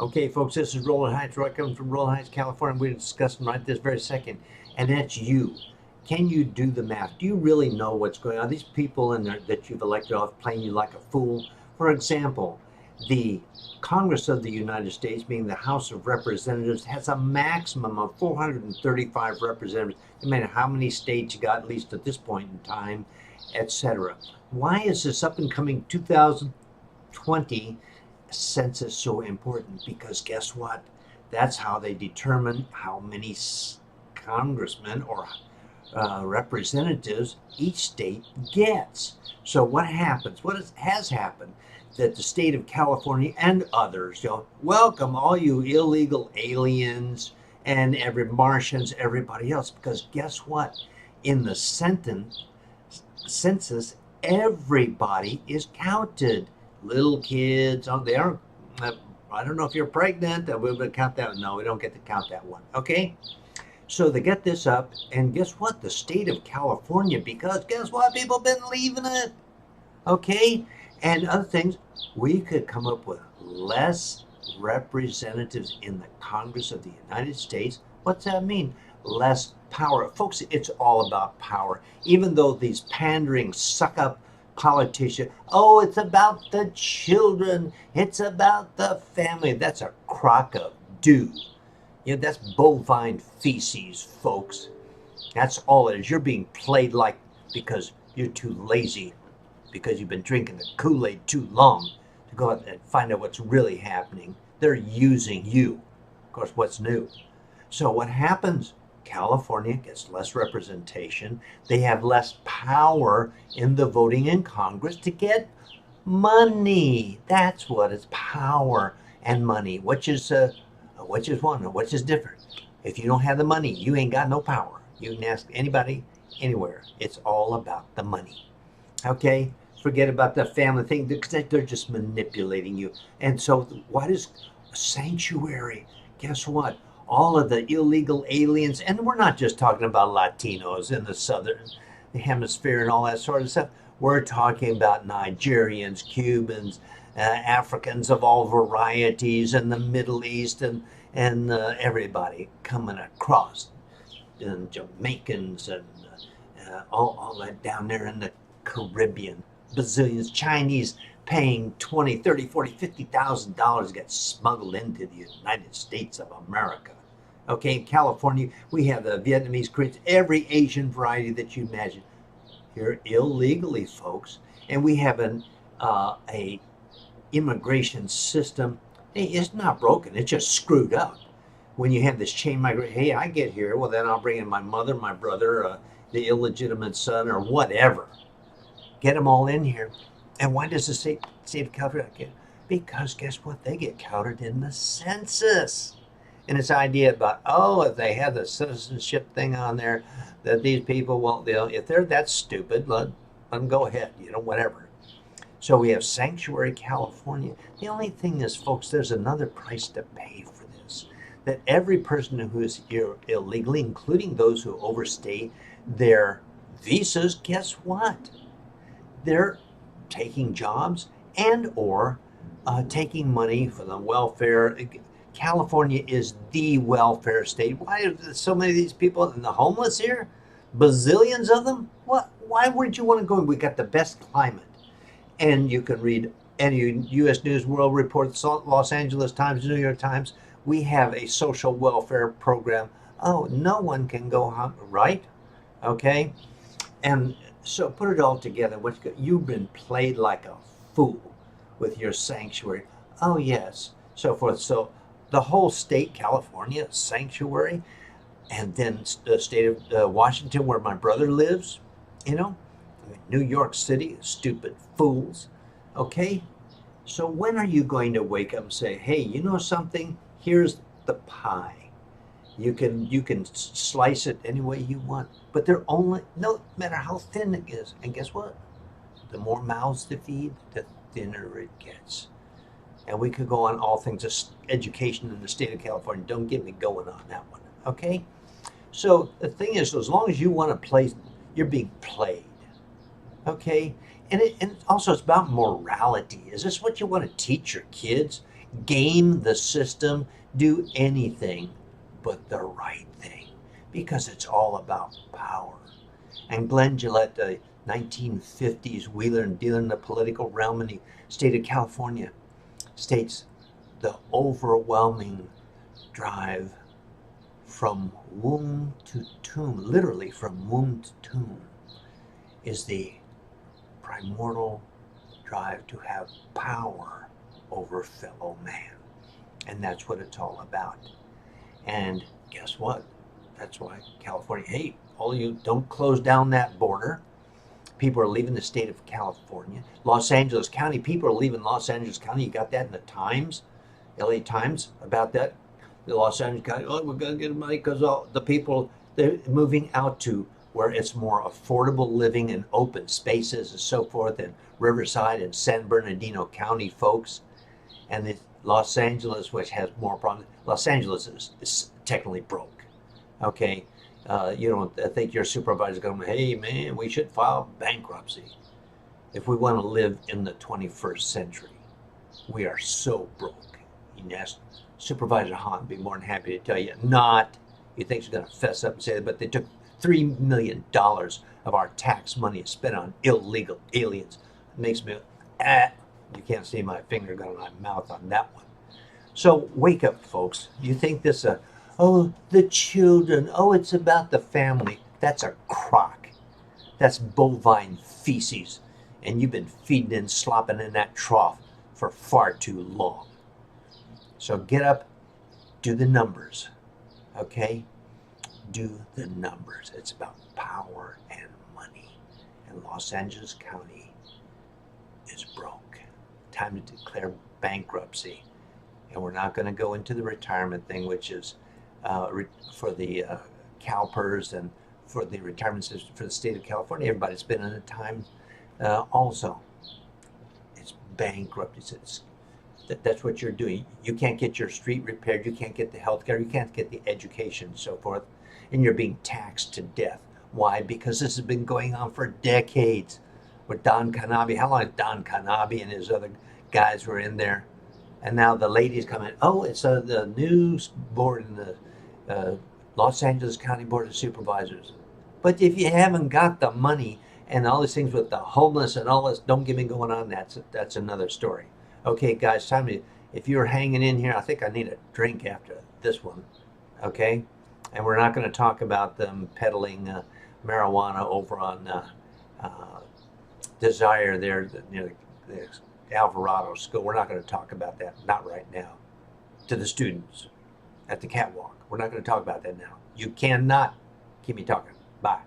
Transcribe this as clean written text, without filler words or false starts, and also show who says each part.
Speaker 1: Okay, folks, this is Roland Heights, right coming from Roland Heights, California. We're discussing right this very second, and that's you. Can you do the math? Do you really know what's going on? These people in there that you've elected off playing you like a fool. For example, the Congress of the United States, being the House of Representatives, has a maximum of 435 representatives, no matter how many states you got, at least at this point in time, etc. Why is this up and coming 2020 census so important? Because guess what? That's how they determine how many congressmen or representatives each state gets. So what happens? Has happened that the state of California and others, welcome all you illegal aliens and every Martians, everybody else, because guess what? In the census, everybody is counted. Little kids, they aren't. I don't know if you're pregnant. We're going to count that. No, we don't get to count that one. Okay. So they get this up, and guess what? The state of California, because guess what? People have been leaving it. Okay, and other things, we could come up with less representatives in the Congress of the United States. What's that mean? Less power. Folks, it's all about power. Even though these pandering, suck up politicians, oh, it's about the children, it's about the family. That's a crock of dew. That's bovine feces, folks. That's all it is. You're being played like because you're too lazy, because you've been drinking the Kool-Aid too long to go out and find out what's really happening. They're using you. Of course, what's new? So what happens? California gets less representation. They have less power in the voting in Congress to get money. That's what it's, power and money, which is one, which is different. If you don't have the money, you ain't got no power. You can ask anybody, anywhere. It's all about the money. Okay? Forget about the family thing, because they're just manipulating you. And so what is sanctuary? Guess what? All of the illegal aliens, and we're not just talking about Latinos in the southern hemisphere and all that sort of stuff. We're talking about Nigerians, Cubans, Africans of all varieties, and the Middle East, and everybody coming across, and Jamaicans, and all that down there in the Caribbean, Brazilians, Chinese, paying $20, $30, $40, $50,000 to get smuggled into the United States of America. Okay, in California, we have the Vietnamese, Koreans, every Asian variety that you imagine here illegally, folks. And we have a immigration system. It's not broken, it's just screwed up. When you have this chain migration, hey, I get here, well, then I'll bring in my mother, my brother, the illegitimate son, or whatever. Get them all in here. And why does the state of California get? Because guess what? They get counted in the census. And this idea about, oh, if they have the citizenship thing on there, that these people won't, if they're that stupid, let them go ahead, whatever. So we have Sanctuary California. The only thing is, folks, there's another price to pay for this. That every person who is here illegally, including those who overstay their visas, guess what? They're taking jobs and or taking money for the welfare. California is the welfare state. Why are so many of these people and the homeless here? Bazillions of them? What? Why would you want to go? We got the best climate. And you can read any U.S. News World Report, Los Angeles Times, New York Times. We have a social welfare program. Oh, no one can go, right? Okay? And so put it all together. You've been played like a fool with your sanctuary. Oh, yes. So forth. So the whole state, California, sanctuary, and then the state of Washington, where my brother lives, New York City, stupid fools. Okay? So when are you going to wake up and say, hey, you know something? Here's the pie. You can slice it any way you want, but they're only, no matter how thin it is. And guess what? The more mouths to feed, the thinner it gets. And we could go on all things of education in the state of California. Don't get me going on that one, okay? So the thing is, as long as you want to play, you're being played, okay? And also it's about morality. Is this what you want to teach your kids? game the system, do anything but the right thing, because it's all about power. And Glenn Gillette, the 1950s wheeler and dealer in the political realm in the state of California, states the overwhelming drive from womb to tomb, literally from womb to tomb, is the primordial drive to have power over fellow man. And that's what it's all about. And guess what? That's why California, hey, all you, don't close down that border. People are leaving the state of California. Los Angeles County, people are leaving Los Angeles County. You got that in the Times, LA Times, about that. The Los Angeles County, oh, we're going to get money because all the people, they're moving out to where it's more affordable living and open spaces and so forth, and Riverside and San Bernardino County folks. And the Los Angeles, which has more problems. Los Angeles is technically broke. Okay, you don't think your supervisor's going, hey man, we should file bankruptcy. If we want to live in the 21st century, we are so broke. You can ask Supervisor Hahn, be more than happy to tell you. Not, he thinks he's going to fess up and say that, but they took $3 million of our tax money spent on illegal aliens. It makes me, you can't see my finger going on my mouth on that one. So wake up, folks. You think this, oh, the children, oh, it's about the family. That's a crock. That's bovine feces. And you've been feeding and slopping in that trough for far too long. So get up, do the numbers, okay? Do the numbers. It's about power and money. And Los Angeles County is broke. Time to declare bankruptcy. And we're not going to go into the retirement thing, which is for the CalPERS and for the retirement system for the state of California. Everybody's been in a time also. It's bankrupt. That's what you're doing. You can't get your street repaired. You can't get the health care. You can't get the education and so forth. And you're being taxed to death. Why? Because this has been going on for decades with Don Canabi. How long has Don Canabi and his other guys were in there? And now the ladies come in. Oh, it's the news board in the Los Angeles County Board of Supervisors. But if you haven't got the money and all these things with the homeless and all this, don't get me going on. That's another story. Okay, guys, time to, if you're hanging in here, I think I need a drink after this one. Okay? And we're not going to talk about them peddling marijuana over on Desire there, near the Alvarado School. We're not going to talk about that, not right now. To the students at the catwalk. We're not going to talk about that now. You cannot keep me talking. Bye.